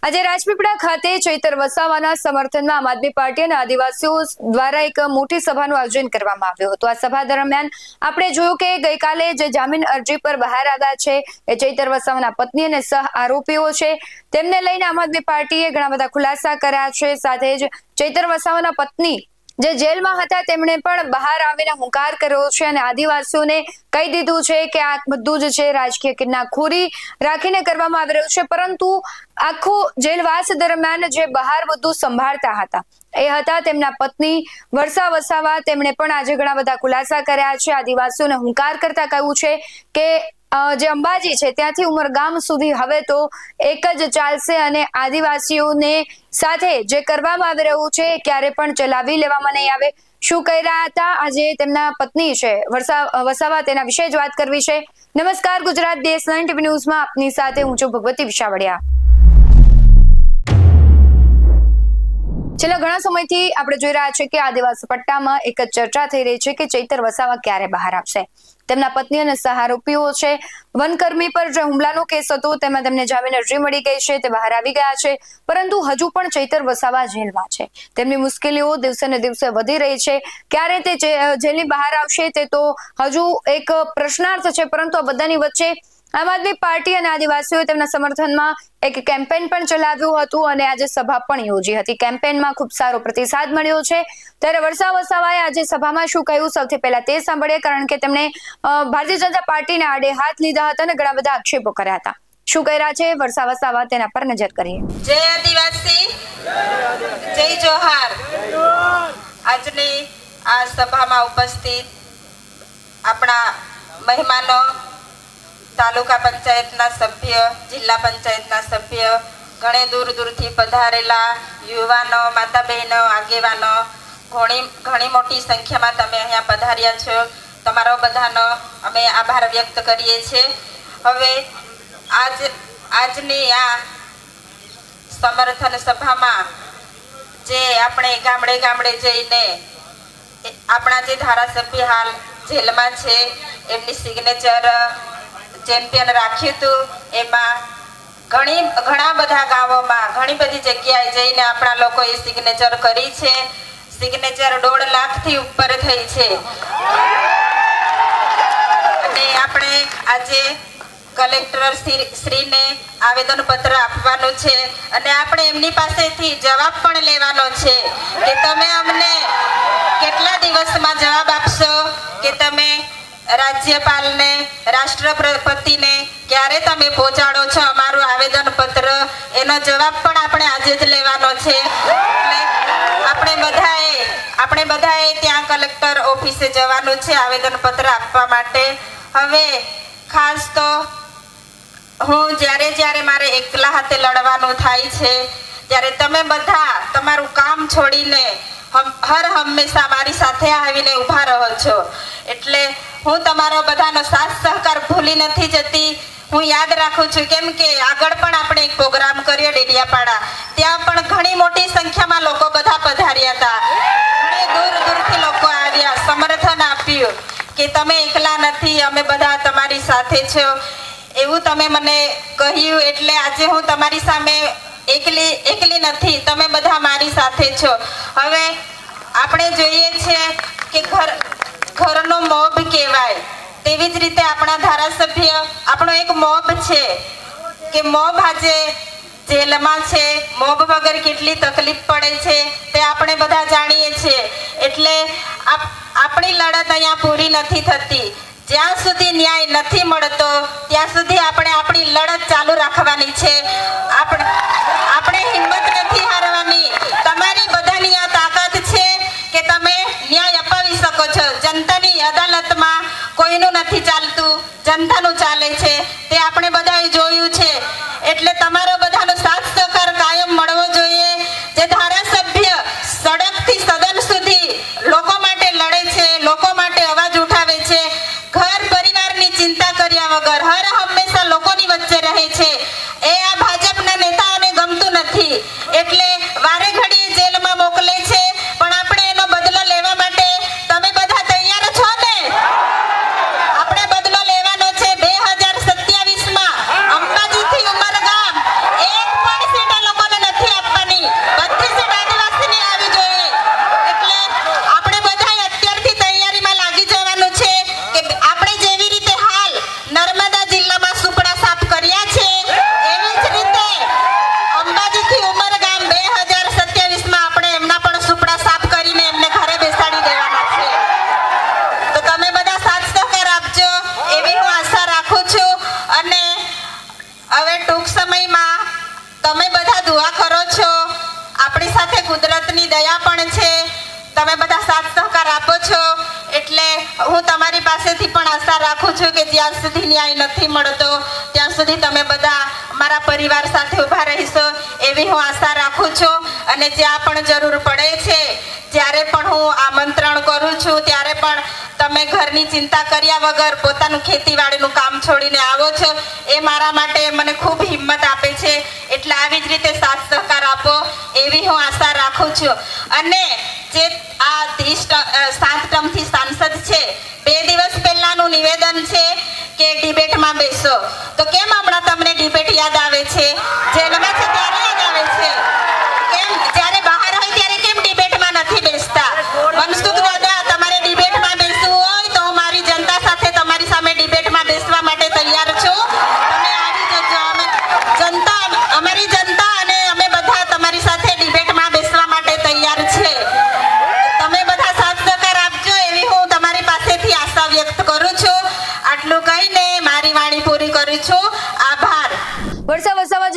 આજે રાજપીપળા ખાતે ચૈતર વસાવાના સમર્થનમાં આમ આદમી પાર્ટી અને આદિવાસીઓ દ્વારા એક મોટી સભાનું આયોજન કરવામાં આવ્યું હતું। આ સભા દરમિયાન આપણે જોયું કે ગઈકાલે જે જામીન અરજી પર બહાર આવ્યા છે એ ચૈતર વસાવાના પત્ની અને સહ આરોપીઓ છે, તેમને લઈને આમ આદમી પાર્ટીએ ઘણા બધા ખુલાસા કર્યા છે। સાથે જ ચૈતર વસાવાના પત્ની જે જેલમાં હતા તેમણે પણ બહાર આવીને હુંકાર કર્યો છે અને આદિવાસીઓને કહી દીધું છે કે આ બધું જ છે રાજકીય કિન્નાખોરી રાખીને કરવામાં આવી રહ્યું છે। પરંતુ આખું જેલવાસ દરમિયાન જે બહાર બધું સંભાળતા હતા એ હતા તેમના પત્ની વર્ષા વસાવા। તેમણે પણ આજે ઘણા બધા ખુલાસા કર્યા છે। આદિવાસીઓને હુંકાર કરતા કહ્યું છે કે જે અંબાજી છે ત્યાંથી ઉમરગામ સુધી હવે તો એક જ ચાલશે અને આદિવાસીઓને સાથે જે કરવામાં આવી રહ્યું છે ક્યારે પણ ચલાવી લેવામાં નહીં આવે। શું કહી રહ્યા હતા આજે તેમના પત્ની છે વસાવા, તેના વિશે જ વાત કરવી છે। નમસ્કાર, ગુજરાત દેશ 9 TV ન્યૂઝમાં આપની સાથે હું છું ભગવતી વિશાવડિયા। છેલ્લા ઘણા સમયથી આપણે જોઈ રહ્યા છીએ કે આદિવાસી પટ્ટામાં એક જ ચર્ચા થઈ રહી છે કે ચૈતર વસાવા ક્યારે બહાર આવશે। તેમના પત્ની અને સહ આરોપીઓ છે વનકર્મી પર જે હુમલાનો કેસ હતો તેમાં તેમને જામીન અરજી મળી ગઈ છે, તે બહાર આવી ગયા છે, પરંતુ હજુ પણ ચૈતર વસાવા જેલમાં છે। તેમની મુશ્કેલીઓ દિવસે ને દિવસે વધી રહી છે। ક્યારે તે જેલની બહાર આવશે તે તો હજુ એક પ્રશ્નાર્થ છે। પરંતુ આ બધાની વચ્ચે આમ આદમી પાર્ટી અને આદિવાસીઓએ તેમના સમર્થનમાં એક કેમ્પેન પણ ચલાવ્યું હતું અને આજે સભા પણ યોજી હતી। કેમ્પેનમાં ખૂબ સારો પ્રતિસાદ મળ્યો છે। ત્યારે વર્ષા વસાવાએ આજે સભામાં શું કહ્યું સૌથી પહેલા તે સાંભળીએ, કારણ કે તેમણે ભારતીય જનતા પાર્ટીને આડે હાથ લીધા હતા અને ઘણા બધા આક્ષેપો કર્યા હતા। શું કહી રહ્યા છે વર્ષા વસાવા તેના પર નજર કરીએ। જય આદિવાસી, જય જોહાર। આજની આ સભામાં ઉપસ્થિત આપણા મહેમાનો, તાલુકા પંચાયતના સભ્ય, જિલ્લા પંચાયતના સભ્ય, ઘણે દૂર દૂરથી પધારેલા યુવાનો, માતા બહેનો, આગેવાનો, ઘણી મોટી સંખ્યામાં તમે અહીંયા પધાર્યા છો। તમારો બધાનો અમે આભાર વ્યક્ત કરીએ છીએ। હવે આજની આ સમર્થન સભામાં જે આપણે ગામડે ગામડે જઈને આપણા જે ધારાસભ્ય હાલ જેલમાં છે એમની સિગ્નેચર ચેમ્પિયન રાખ્યું હતું, એમાં ઘણા બધા ગામોમાં ઘણી બધી જગ્યાએ જઈને આપણા લોકોએ સિગ્નેચર કરી છે। સિગ્નેચર 1.5 લાખથી ઉપર થઈ છે અને આપણે આજે કલેક્ટર શ્રીને આવેદન પત્ર આપવાનું છે અને આપણે એમની પાસેથી જવાબ પણ લેવાનો છે કે તમે અમને કેટલા દિવસમાં જવાબ આપશો, કે તમે રાજ્યપાલને, રાષ્ટ્રપતિને ક્યારે તમે પહોંચાડો છો અમારું આવેદન પત્ર, એનો જવાબ પણ આપણે આજે જ લેવાનો છે। આપણે બધાએ ત્યાં કલેક્ટર ઓફિસે જવાનું છે આવેદન પત્ર આપવા માટે। હવે ખાસ તો હું જ્યારે મારે એકલા હાથે લડવાનું થાય છે ત્યારે તમે બધા તમારું કામ છોડીને હર હંમેશા મારી સાથે આવીને ઊભા રહો છો, એટલે હું તમારો બધાનો સાથ સહકાર ભૂલી નથી જતી। હું યાદ રાખું છું, કેમ કે આગળ પણ આપણે એક પ્રોગ્રામ કર્યો ડેડિયાપાડા, ત્યાં પણ ઘણી મોટી સંખ્યામાં લોકો બધા પધાર્યા હતા। ઘણી દૂર દૂરથી લોકો આવ્યા, સમર્થન આપ્યું કે તમે એકલા નથી, અમે બધા તમારી સાથે છો, એવું તમે મને કહ્યું। એટલે આજે હું તમારી સામે એકલી નથી, તમે બધા મારી સાથે છો। હવે આપણે જોઈએ છે કે ઘરનો મોભ કહેવાય, તેવી જ રીતે આપણા ધારાસભ્ય આપણો એક મોભ છે કે મોભ આજે જેલમાં છે। મોભ વગર કેટલી તકલીફ પડે છે તે આપણે બધા જાણીએ છીએ। એટલે આપણી લડત અહીંયા પૂરી નથી થતી। જ્યાં સુધી ન્યાય નથી મળતો ત્યાં સુધી આપણે આપણી લડત ચાલુ રાખવાની છે। આપણે હિંમત નથી હારવાની। તમારી બધાની આ તાકાત છે કે તમે ન્યાય અપાવી શકો છો। જનતાની અદાલતમાં કોઈનું નથી ચાલતું, જનતાનું ચાલે છે, તે આપણે બધાએ જોયું છે। એટલે તમારો બધાનો સાથ સહકાર કાયમ મળવો જોઈએ। જે ધારાસભ્ય સડકથી સદન સુધી લોકો માટે લડે છે, લોકો માટે અવાજ ઉઠાવે છે, ઘર પરિવારની ચિંતા કર્યા વગર હર હંમેશા લોકોની વચ્ચે રહે છે, એ આ ભાજપના નેતાઓને ગમતું નથી, એટલે વારે ઘડીએ જેલમાં મોકલે છે। પણ આપણે એનો બદલો લેવા માટે તમે બધા તૈયાર છો ને? આપણે બદલો લેવાનો છે। 2027માં અંબાજીથી ઉમરગામ કુદરતની દયા પણ છે. તમે બધા સાથ સહકાર આપો છો એટલે હું તમારી પાસેથી પણ આશા રાખું છું કે જ્યાં સુધી ન્યાય નથી મળતો ત્યાં સુધી તમે બધા મારા પરિવાર સાથે ઊભા રહીશો એવી હું આશા રાખું છું. અને જ્યાં પણ જરૂર પડે છે, જ્યારે પણ હું આમંત્રણ કરું છું ત્યારે પણ તમે ઘરની ચિંતા કર્યા વગર પોતાનું ખેતીવાડીનું કામ છોડીને આવો છો એ મારા માટે મને ખૂબ હિંમત આપે છે. એટલે આવી જ રીતે સાથ સહકાર આપો એવી હું આશા રાખું છું. અને જે આ 7 ટર્મથી સાંસદ છે, 2 દિવસ પહેલાનું નિવેદન છે કે ડિબેટમાં બેસો, તો કેમ હમણાં તમને ડિબેટ યાદ આવે છે? જેલમાં છે ત્યારે યાદ આવે છે? કેમ જ્યારે બહાર હોય ત્યારે કેમ ડિબેટમાં નથી બેસતા? મનસુખ દાદા, તમારે ડિબેટમાં બેસવું હોય તો હું મારી જનતા સાથે તમારી સામે ડિબેટમાં બેસવા માટે તૈયાર છું. તમે આવી જજો. અમારી જનતા અને અમે બધા તમારી સાથે ડિબેટમાં બેસવા માટે તૈયાર છે. તમે બધા સાથ સહકાર આપજો એવી હું તમારી પાસેથી આશા વ્યક્ત કરું છું. આટલું કહીને મારી વાણી પૂરી કરું છું. આભાર. વર્ષા વસાવા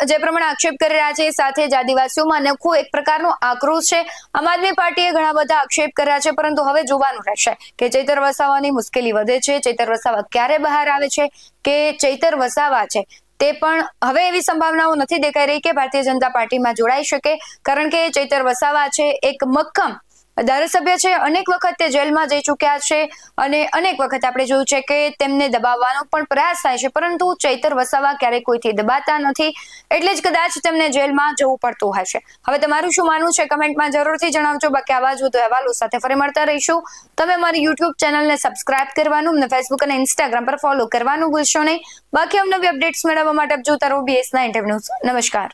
જે પ્રમાણે આક્ષેપ કરી રહ્યા છે, સાથે જ આદિવાસીઓમાં નખું એક પ્રકારનો આક્રોશ છે. આમ આદમી પાર્ટીએ ઘણા બધા આક્ષેપ કર્યા છે, પરંતુ હવે જોવાનું રહેશે કે ચૈતર વસાવાની મુશ્કેલી વધે છે. ચૈતર વસાવા ક્યારે બહાર આવે છે કે ચૈતર વસાવા છે તે પણ હવે એવી સંભાવનાઓ નથી દેખાઈ રહી કે ભારતીય જનતા પાર્ટીમાં જોડાઈ શકે, કારણ કે ચૈતર વસાવા છે એક મક્કમ ધારાસભ્ય છે. અનેક વખત તે જેલમાં જઈ ચૂક્યા છે અને અનેક વખત આપણે જોયું છે કે તેમને દબાવવાનો પણ પ્રયાસ થાય છે, પરંતુ ચૈતર વસાવા ક્યારેય કોઈથી દબાતા નથી, એટલે જ કદાચ તેમને જેલમાં જવું પડતું હશે. હવે તમારું શું માનવું છે કમેન્ટમાં જરૂરથી જણાવજો. બાકી આવા જ વધુ અહેવાલો સાથે ફરી મળતા રહીશું. તમે અમારી યુટ્યુબ ચેનલને સબસ્ક્રાઇબ કરવાનું અને ફેસબુક અને ઇન્સ્ટાગ્રામ પર ફોલો કરવાનું ભૂલશો નહીં. બાકી અવનવી અપડેટ્સ મેળવવા માટે જોતા રહો BS9 ન્યૂઝ. નમસ્કાર.